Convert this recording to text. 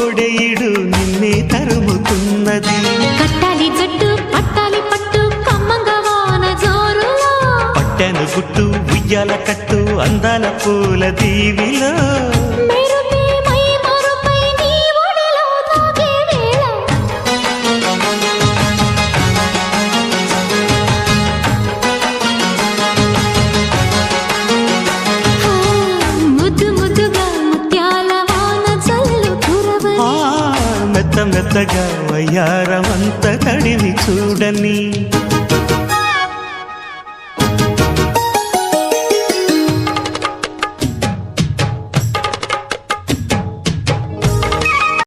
కోడెయిడు నిన్నే తరుముతున్నది. కట్టాలి జట్టు పట్టాలి పట్టు కమ్మంగా వాన జోరులో, పట్టెను గుట్టు ఉయ్యాల కట్టు అందాల పూల దీవిలో. మెరుపే మై మరుపై నీ ఒడిలో తాగే వేళ, ముద్దు ముద్దుగా ముత్యాల వాన చల్లు కురవని, మెత్త మెత్తగా వయ్యారమంత తడివి చూడని.